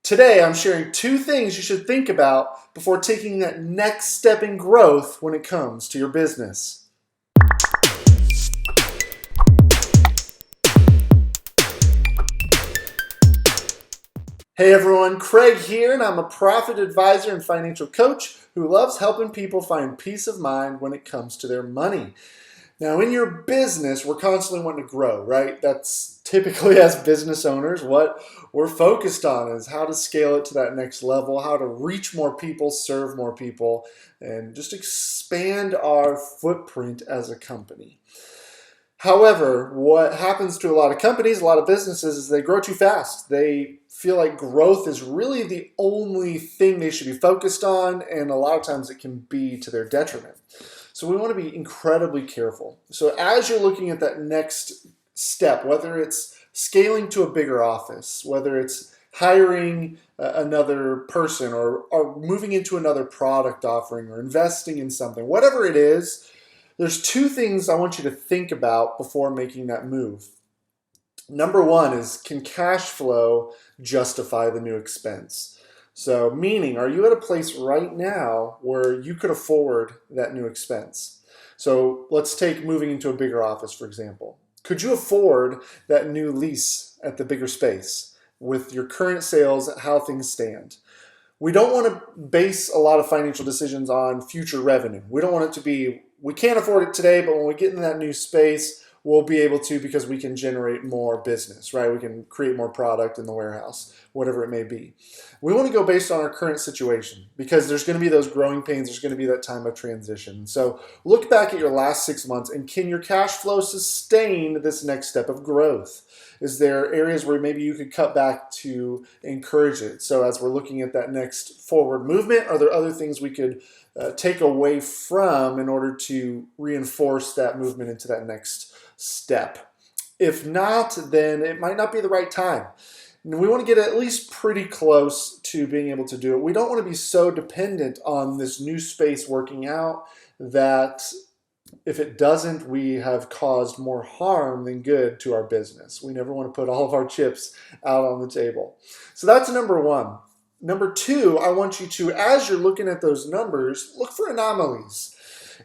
Today, I'm sharing 2 things you should think about before taking that next step in growth when it comes to your business. Hey everyone, Craig here, and I'm a profit advisor and financial coach who loves helping people find peace of mind when it comes to their money. Now, in your business, we're constantly wanting to grow, right? That's typically, as business owners, what we're focused on is how to scale it to that next level, how to reach more people, serve more people, and just expand our footprint as a company. However, what happens to a lot of companies, a lot of businesses, is they grow too fast. They feel like growth is really the only thing they should be focused on, and a lot of times it can be to their detriment. So we want to be incredibly careful. So as you're looking at that next step, whether it's scaling to a bigger office, whether it's hiring another person or moving into another product offering or investing in something, whatever it is, there's 2 things I want you to think about before making that move. Number 1 is, can cash flow justify the new expense? So meaning, are you at a place right now where you could afford that new expense? So let's take moving into a bigger office, for example. Could you afford that new lease at the bigger space with your current sales, how things stand? We don't want to base a lot of financial decisions on future revenue. We don't want it to be, we can't afford it today, but when we get into that new space, we'll be able to because we can generate more business, right? We can create more product in the warehouse, whatever it may be. We want to go based on our current situation because there's going to be those growing pains. There's going to be that time of transition. So look back at your last 6 months and can your cash flow sustain this next step of growth? Is there areas where maybe you could cut back to encourage it? So as we're looking at that next forward movement, are there other things we could take away from in order to reinforce that movement into that next step? If not, then it might not be the right time. And we want to get at least pretty close to being able to do it. We don't want to be so dependent on this new space working out that if it doesn't, we have caused more harm than good to our business. We never want to put all of our chips out on the table. So that's number 1. Number 2, I want you to, as you're looking at those numbers, look for anomalies.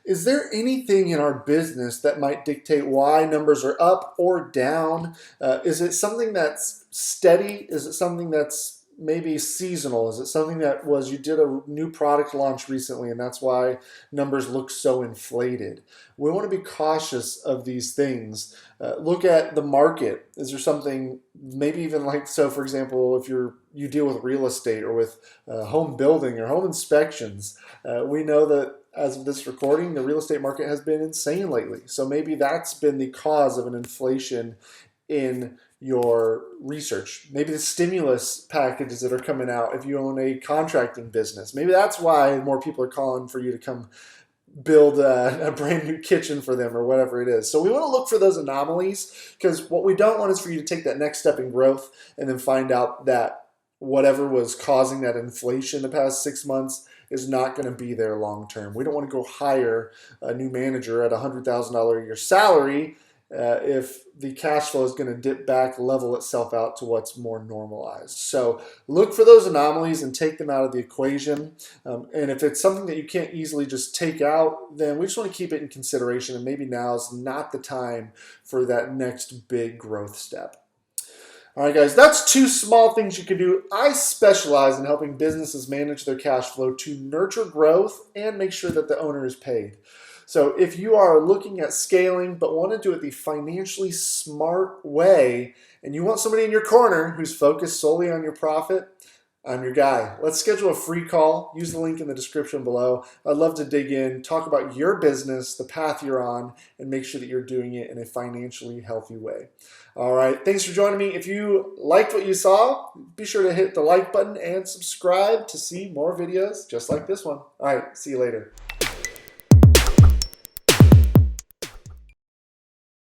Is there anything in our business that might dictate why numbers are up or down? Is it something that's steady? Is it something that's maybe seasonal? Is it something that was you did a new product launch recently and that's why numbers look so inflated? We want to be cautious of these things. Look at the market. Is there something maybe even like, so for example, if you deal with real estate or with home building or home inspections, we know that as of this recording, the real estate market has been insane lately. So maybe that's been the cause of an inflation in your research. Maybe the stimulus packages that are coming out, if you own a contracting business, maybe that's why more people are calling for you to come build a brand new kitchen for them or whatever it is. So we want to look for those anomalies because what we don't want is for you to take that next step in growth and then find out that whatever was causing that inflation the past 6 months is not going to be there long term. We don't want to go hire a new manager at $100,000 a year salary if the cash flow is going to dip back, level itself out to what's more normalized. So look for those anomalies and take them out of the equation. And if it's something that you can't easily just take out, then we just want to keep it in consideration. And maybe now is not the time for that next big growth step. All right, guys, that's 2 small things you can do. I specialize in helping businesses manage their cash flow to nurture growth and make sure that the owner is paid. So if you are looking at scaling but want to do it the financially smart way and you want somebody in your corner who's focused solely on your profit, I'm your guy. Let's schedule a free call. Use the link in the description below. I'd love to dig in, talk about your business, the path you're on, and make sure that you're doing it in a financially healthy way. All right, thanks for joining me. If you liked what you saw, be sure to hit the like button and subscribe to see more videos just like this one. All right, see you later.